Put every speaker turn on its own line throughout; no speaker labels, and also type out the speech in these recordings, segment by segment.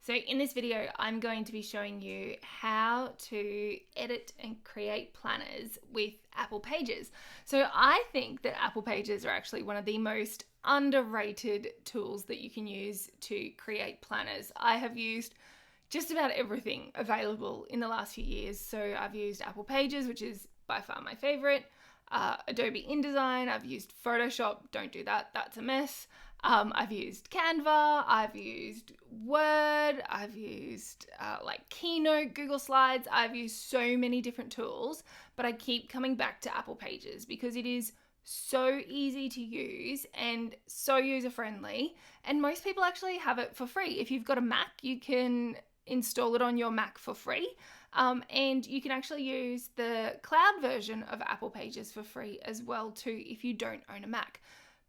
So in this video, I'm going to be showing you how to edit and create planners with Apple Pages. So I think that Apple Pages are actually one of the most underrated tools that you can use to create planners. I have used just about everything available in the last few years. So I've used Apple Pages, which is by far my favorite. Adobe InDesign, I've used Photoshop, don't do that, that's a mess. I've used Canva, I've used Word, I've used like Keynote, Google Slides. I've used so many different tools, but I keep coming back to Apple Pages because it is so easy to use and so user-friendly. And most people actually have it for free. If you've got a Mac, you can install it on your Mac for free. And you can actually use the cloud version of Apple Pages for free as well too if you don't own a Mac.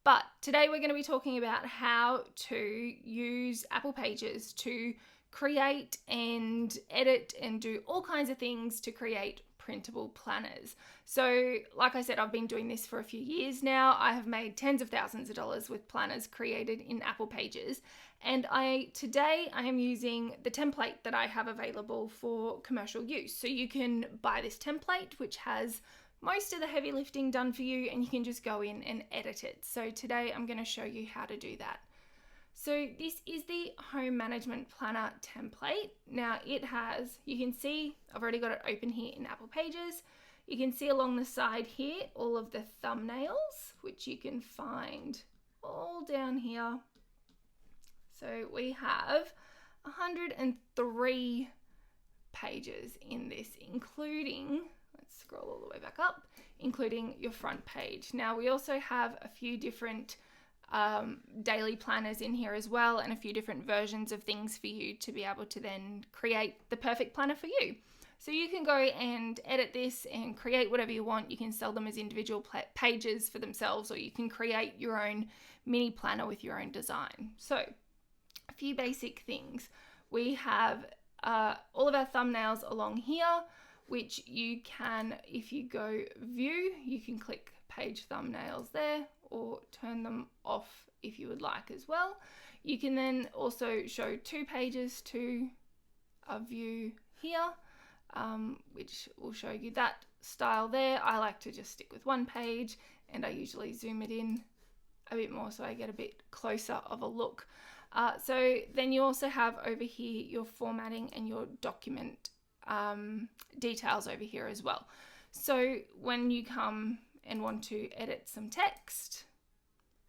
But today we're going to be talking about how to use Apple Pages to create and edit and do all kinds of things to create printable planners. So like I said, I've been doing this for a few years now. I have made tens of thousands of dollars with planners created in Apple Pages. And today I am using the template that I have available for commercial use. So you can buy this template, which has most of the heavy lifting done for you, and you can just go in and edit it. So today I'm going to show you how to do that. So this is the home management planner template. Now it has, you can see, I've already got it open here in Apple Pages. You can see along the side here, all of the thumbnails, which you can find all down here. So we have 103 pages in this, including, let's scroll all the way back up, including your front page. Now we also have a few different daily planners in here as well, and a few different versions of things for you to be able to then create the perfect planner for you. So you can go and edit this and create whatever you want. You can sell them as individual pages for themselves, or you can create your own mini planner with your own design. So a few basic things. We have all of our thumbnails along here, which you can, if you go view, you can click page thumbnails there or turn them off if you would like as well. You can then also show two pages to a view here, which will show you that style there. I like to just stick with one page, and I usually zoom it in a bit more so I get a bit closer of a look. So then you also have over here your formatting and your document details over here as well. So when you come and want to edit some text,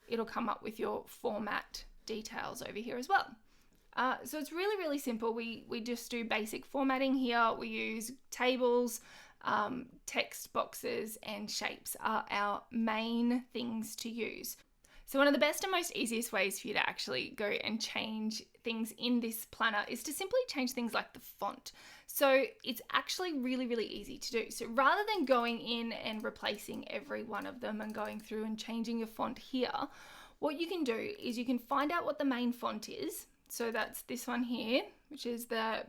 it'll come up with your format details over here as well. So it's really, really simple. We just do basic formatting here. We use tables, text boxes, and shapes are our main things to use. So one of the best and most easiest ways for you to actually go and change things in this planner is to simply change things like the font. So it's actually really, really easy to do. So rather than going in and replacing every one of them and going through and changing your font here, what you can do is you can find out what the main font is. So that's this one here, which is the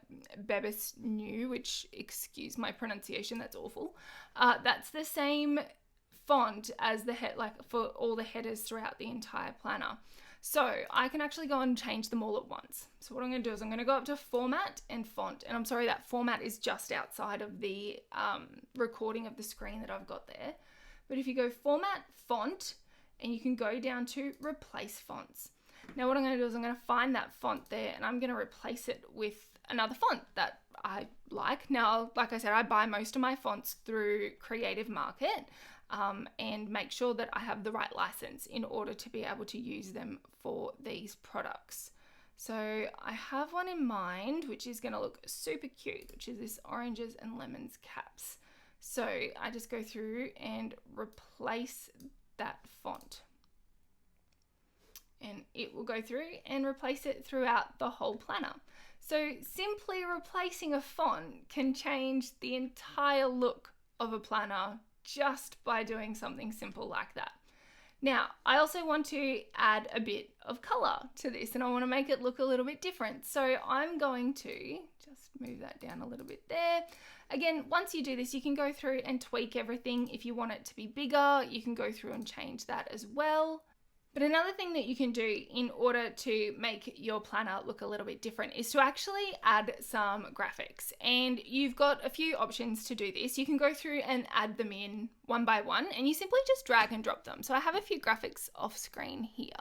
Bebis New, which, excuse my pronunciation, that's awful. That's the same font as the head, like for all the headers throughout the entire planner. So I can actually go and change them all at once. So what I'm going to do is I'm going to go up to format and font, and I'm sorry, that format is just outside of the recording of the screen that I've got there. But if you go format, font, and you can go down to replace fonts. Now what I'm going to do is I'm going to find that font there, and I'm going to replace it with another font that I like. Now, like I said, I buy most of my fonts through Creative Market, and make sure that I have the right license in order to be able to use them for these products. So I have one in mind which is going to look super cute, which is this oranges and lemons caps. So I just go through and replace that font, and it will go through and replace it throughout the whole planner. So simply replacing a font can change the entire look of a planner just by doing something simple like that. Now, I also want to add a bit of color to this, and I want to make it look a little bit different. So I'm going to just move that down a little bit there. Again, once you do this, you can go through and tweak everything. If you want it to be bigger, you can go through and change that as well. But another thing that you can do in order to make your planner look a little bit different is to actually add some graphics. And you've got a few options to do this. You can go through and add them in one by one, and you simply just drag and drop them. So I have a few graphics off screen here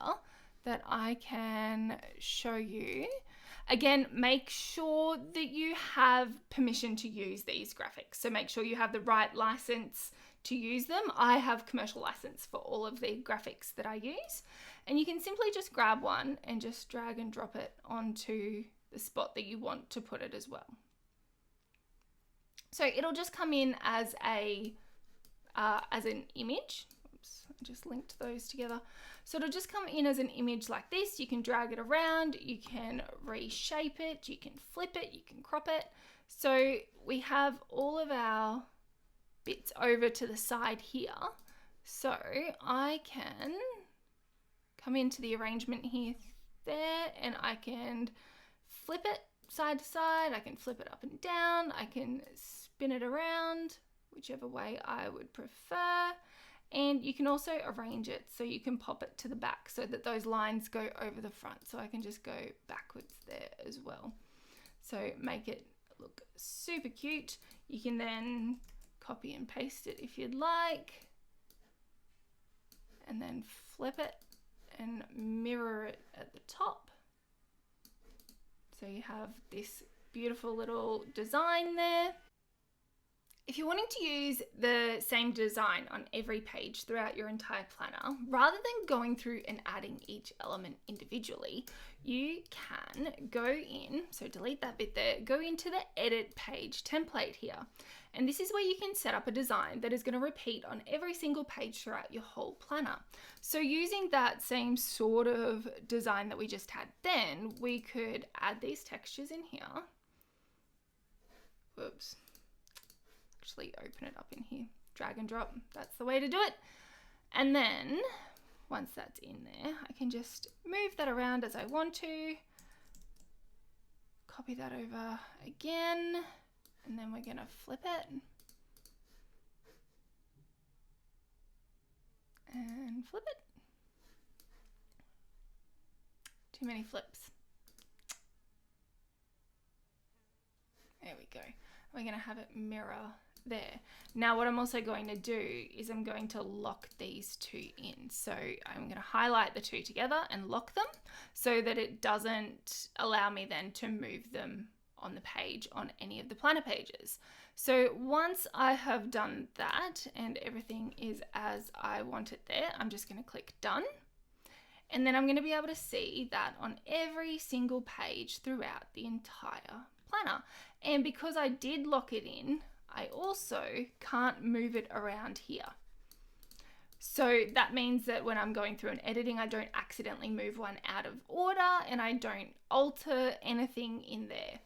that I can show you. Again, make sure that you have permission to use these graphics. So make sure you have the right license to use them. I have commercial license for all of the graphics that I use. And you can simply just grab one and just drag and drop it onto the spot that you want to put it as well. So it'll just come in as an image. Oops, I just linked those together. So it'll just come in as an image like this. You can drag it around, you can reshape it, you can flip it, you can crop it. So we have all of our bits over to the side here. So I can come into the arrangement here, there, and I can flip it side to side. I can flip it up and down. I can spin it around, whichever way I would prefer. And you can also arrange it so you can pop it to the back so that those lines go over the front. So I can just go backwards there as well. So make it look super cute. You can then copy and paste it if you'd like, and then flip it and mirror it at the top. So you have this beautiful little design there. If you're wanting to use the same design on every page throughout your entire planner, rather than going through and adding each element individually, you can go in, so delete that bit there, go into the edit page template here. And this is where you can set up a design that is going to repeat on every single page throughout your whole planner. So using that same sort of design that we just had then, we could add these textures in here. Whoops. Actually open it up in here. Drag and drop. That's the way to do it. And then once that's in there, I can just move that around as I want to. Copy that over again. And then we're going to flip it. And flip it. Too many flips. There we go. We're going to have it mirror there. Now what I'm also going to do is I'm going to lock these two in. So I'm going to highlight the two together and lock them so that it doesn't allow me then to move them on the page on any of the planner pages. So once I have done that and everything is as I want it there, I'm just going to click done. And then I'm going to be able to see that on every single page throughout the entire planner. And because I did lock it in, I also can't move it around here. So that means that when I'm going through and editing, I don't accidentally move one out of order and I don't alter anything in there.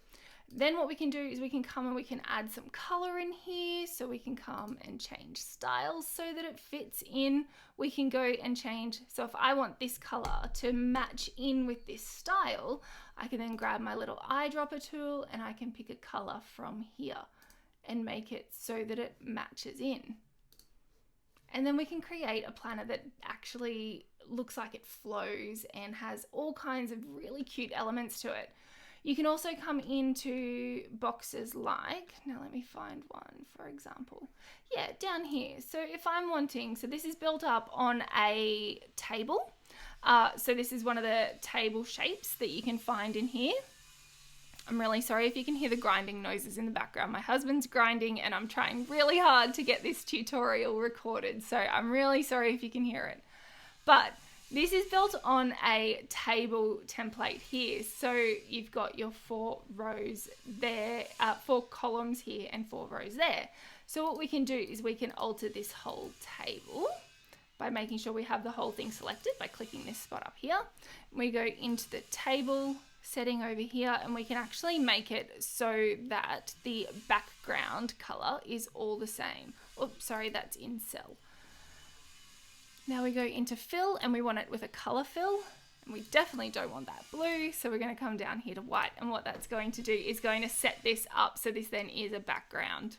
Then what we can do is we can come and we can add some color in here. So we can come and change styles so that it fits in. We can go and change. So if I want this color to match in with this style, I can then grab my little eyedropper tool and I can pick a color from here and make it so that it matches in. And then we can create a planner that actually looks like it flows and has all kinds of really cute elements to it. You can also come into boxes like, now let me find one, for example. Yeah, down here. So if I'm wanting, so this is built up on a table. So this is one of the table shapes that you can find in here. I'm really sorry if you can hear the grinding noises in the background. My husband's grinding and I'm trying really hard to get this tutorial recorded. So I'm really sorry if you can hear it. But this is built on a table template here. So you've got your 4 rows there, 4 columns here and 4 rows there. So what we can do is we can alter this whole table by making sure we have the whole thing selected by clicking this spot up here. We go into the table setting over here and we can actually make it so that the background color is all the same. Oops, sorry, that's in cell. Now we go into fill and we want it with a color fill, and we definitely don't want that blue, so we're going to come down here to white, and what that's going to do is going to set this up so this then is a background.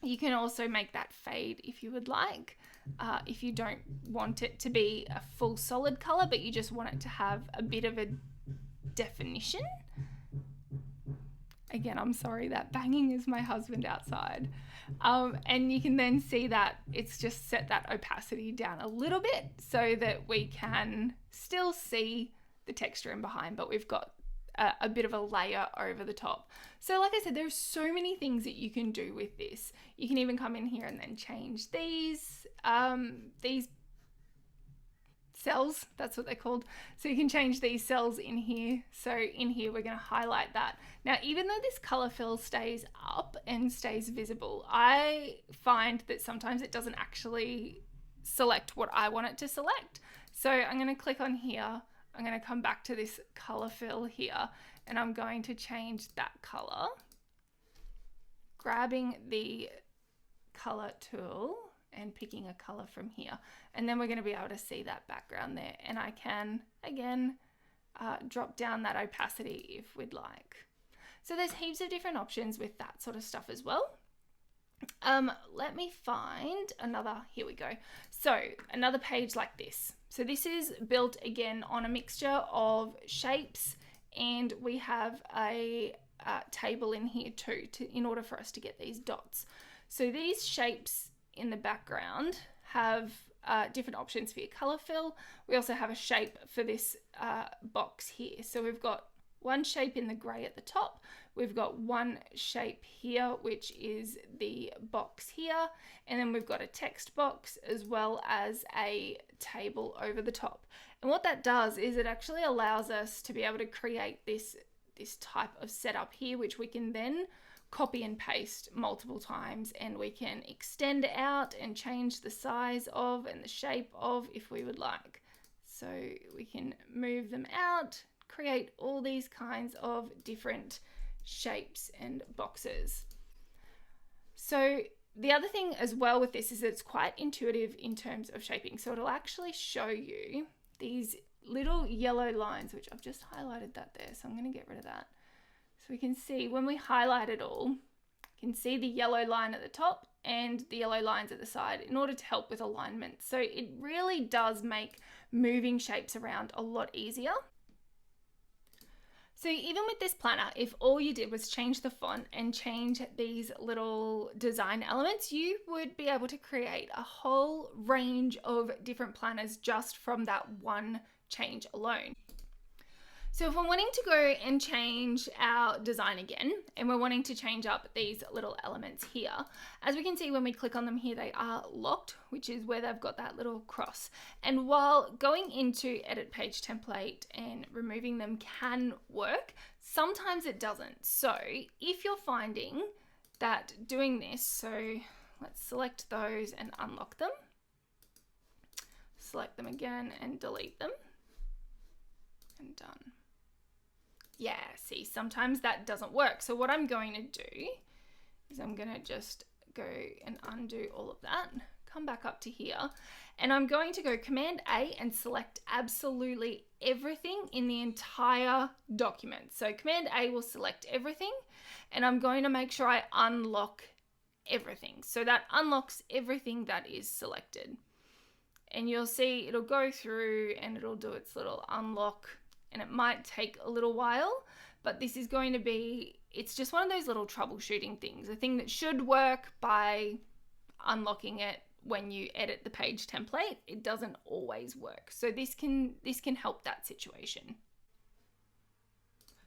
You can also make that fade if you would like. if you don't want it to be a full solid color, but you just want it to have a bit of a definition. Again, I'm sorry, that banging is my husband outside. And you can then see that it's just set that opacity down a little bit so that we can still see the texture in behind, but we've got a bit of a layer over the top. So like I said, there's so many things that you can do with this. You can even come in here and then change these cells, that's what they're called. So you can change these cells in here. So in here, we're going to highlight that. Now, even though this color fill stays up and stays visible, I find that sometimes it doesn't actually select what I want it to select. So I'm going to click on here. I'm going to come back to this color fill here, and I'm going to change that color, grabbing the color tool and picking a color from here. And then we're going to be able to see that background there. And I can, again, drop down that opacity if we'd like. So there's heaps of different options with that sort of stuff as well. Let me find another, here we go. So another page like this. So this is built again on a mixture of shapes, and we have a table in here too in order for us to get these dots. So these shapes in the background have different options for your color fill. We also have a shape for this box here. So we've got one shape in the gray at the top. We've got one shape here, which is the box here. And then we've got a text box as well as a table over the top. And what that does is it actually allows us to be able to create this type of setup here, which we can then copy and paste multiple times, and we can extend out and change the size of and the shape of if we would like. So we can move them out, create all these kinds of different shapes and boxes. So the other thing as well with this is that it's quite intuitive in terms of shaping. So it'll actually show you these little yellow lines, which I've just highlighted that there. So I'm going to get rid of that. So we can see when we highlight it all, you can see the yellow line at the top and the yellow lines at the side in order to help with alignment. So it really does make moving shapes around a lot easier. So even with this planner, if all you did was change the font and change these little design elements, you would be able to create a whole range of different planners just from that one change alone. So if we're wanting to go and change our design again, and we're wanting to change up these little elements here, as we can see when we click on them here, they are locked, which is where they've got that little cross. And while going into edit page template and removing them can work, sometimes it doesn't. So if you're finding that doing this, so let's select those and unlock them, select them again and delete them, and done. Yeah, see, sometimes that doesn't work. So what I'm going to do is I'm going to just go and undo all of that, come back up to here, and I'm going to go Command A and select absolutely everything in the entire document. So Command A will select everything, and I'm going to make sure I unlock everything. So that unlocks everything that is selected. And you'll see it'll go through and it'll do its little unlock, and it might take a little while, but this is going to be, it's just one of those little troubleshooting things, a thing that should work by unlocking it when you edit the page template. It doesn't always work. So this can help that situation.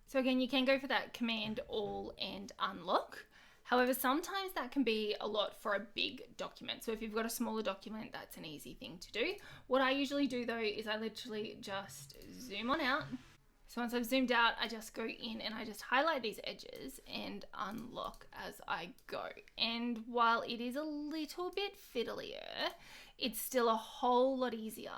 So again, you can go for that Command All and unlock. However, sometimes that can be a lot for a big document. So if you've got a smaller document, that's an easy thing to do. What I usually do though is I literally just zoom on out. So once I've zoomed out, I just go in and I just highlight these edges and unlock as I go. And while it is a little bit fiddlier, it's still a whole lot easier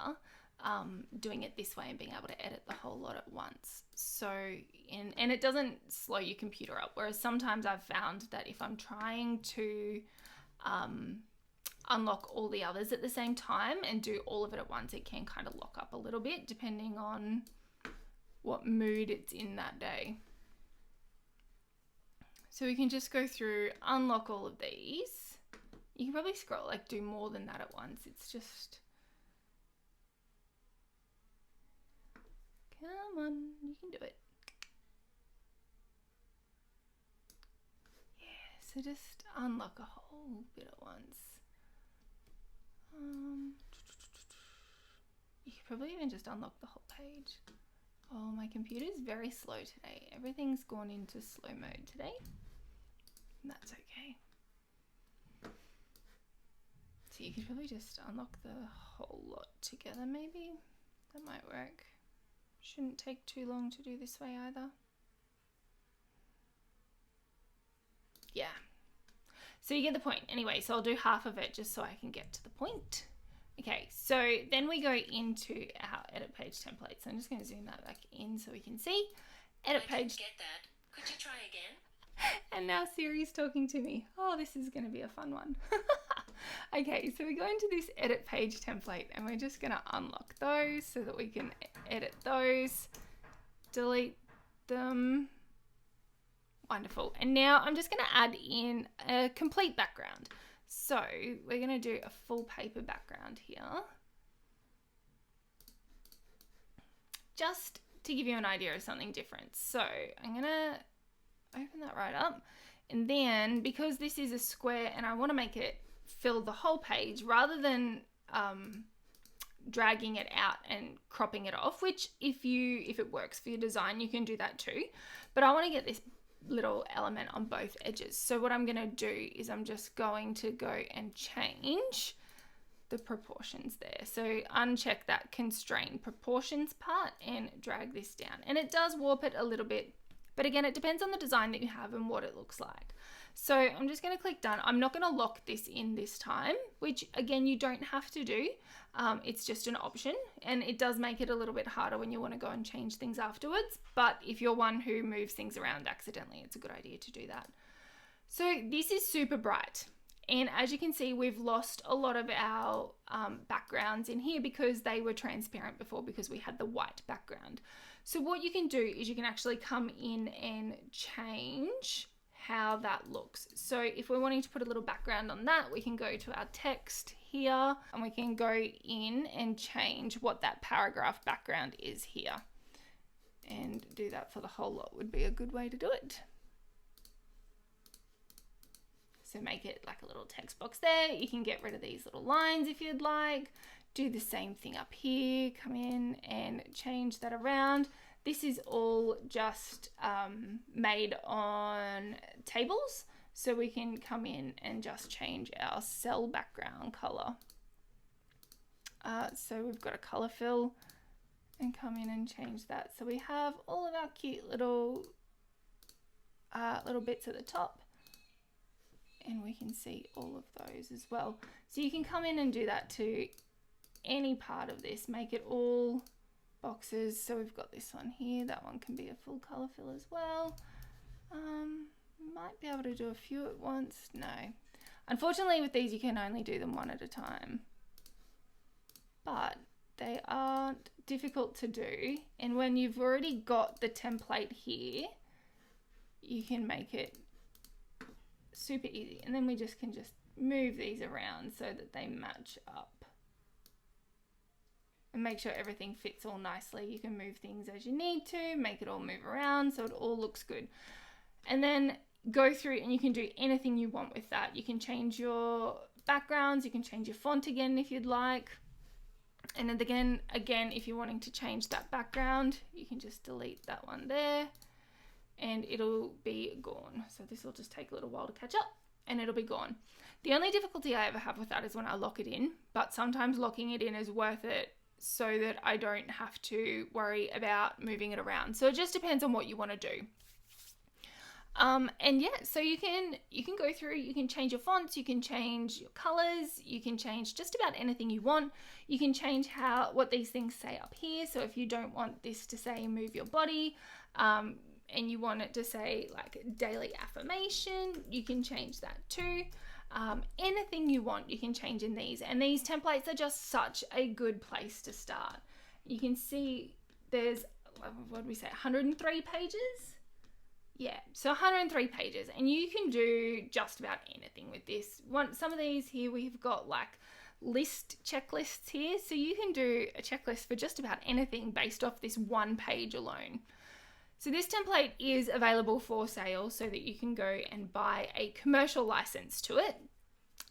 doing it this way and being able to edit the whole lot at once. So, and it doesn't slow your computer up. Whereas sometimes I've found that if I'm trying to unlock all the others at the same time and do all of it at once, it can kind of lock up a little bit depending on what mood it's in that day. So we can just go through, unlock all of these. You can probably scroll, like do more than that at once. It's just, come on, you can do it. Yeah, so just unlock a whole bit at once. You could probably even just unlock the whole page. Oh, my computer's very slow today. Everything's gone into slow mode today. That's okay. So you could probably just unlock the whole lot together maybe. That might work. Shouldn't take too long to do this way either. Yeah. So you get the point. Anyway, so I'll do half of it just so I can get to the point. Okay, so then we go into our edit page template. So I'm just going to zoom that back in so we can see. Edit page. I didn't get that. Could you try again? And now Siri's talking to me. Oh, this is going to be a fun one. Okay, so we go into this edit page template and we're just going to unlock those so that we can edit those, delete them. Wonderful. And now I'm just going to add in a complete background. So we're going to do a full paper background here. Just to give you an idea of something different. So I'm going to open that right up. And then because this is a square and I want to make it fill the whole page rather than dragging it out and cropping it off, which if it works for your design, you can do that too. But I want to get this little element on both edges. So what I'm going to do is I'm just going to go and change the proportions there. So uncheck that constrain proportions part and drag this down. And it does warp it a little bit, but again, it depends on the design that you have and what it looks like. So I'm just going to click done. I'm not going to lock this in this time, which again, you don't have to do. It's just an option, and it does make it a little bit harder when you want to go and change things afterwards. But if you're one who moves things around accidentally, it's a good idea to do that. So this is super bright. And as you can see, we've lost a lot of our backgrounds in here because they were transparent before because we had the white background. So what you can do is you can actually come in and change how that looks. So if we're wanting to put a little background on that, we can go to our text here and we can go in and change what that paragraph background is here. And do that for the whole lot would be a good way to do it. So make it like a little text box there. You can get rid of these little lines if you'd like. Do the same thing up here. Come in and change that around. This is all just made on tables. So we can come in and just change our cell background color. So we've got a color fill and come in and change that. So we have all of our cute little bits at the top. And we can see all of those as well. So you can come in and do that to any part of this. Make it all boxes. So we've got this one here. That one can be a full color fill as well. Might be able to do a few at once. No. Unfortunately with these you can only do them one at a time. But they aren't difficult to do. And when you've already got the template here, you can make it super easy. And then we can just move these around so that they match up. And make sure everything fits all nicely. You can move things as you need to, make it all move around so it all looks good. And then go through and you can do anything you want with that. You can change your backgrounds, you can change your font again if you'd like. And then again, if you're wanting to change that background, you can just delete that one there and it'll be gone. So this will just take a little while to catch up and it'll be gone. The only difficulty I ever have with that is when I lock it in, but sometimes locking it in is worth it so that I don't have to worry about moving it around. So it just depends on what you want to do. And yeah, so you can go through, you can change your fonts, you can change your colors, you can change just about anything you want. You can change what these things say up here. So if you don't want this to say move your body, and you want it to say like daily affirmation, you can change that too. Anything you want, you can change in these. And these templates are just such a good place to start. You can see there's, what did we say, 103 pages? Yeah, so 103 pages, and you can do just about anything with this. Some of these here, we've got like list checklists here, so you can do a checklist for just about anything based off this one page alone. So this template is available for sale so that you can go and buy a commercial license to it,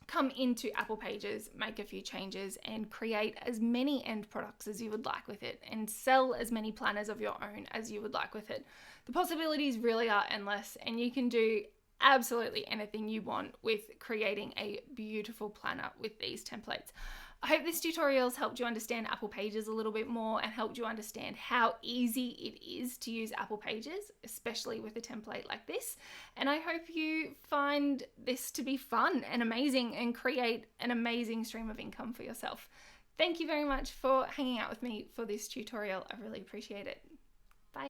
come into Apple Pages, make a few changes, and create as many end products as you would like with it, and sell as many planners of your own as you would like with it. The possibilities really are endless, and you can do absolutely anything you want with creating a beautiful planner with these templates. I hope this tutorial has helped you understand Apple Pages a little bit more and helped you understand how easy it is to use Apple Pages, especially with a template like this. And I hope you find this to be fun and amazing and create an amazing stream of income for yourself. Thank you very much for hanging out with me for this tutorial. I really appreciate it.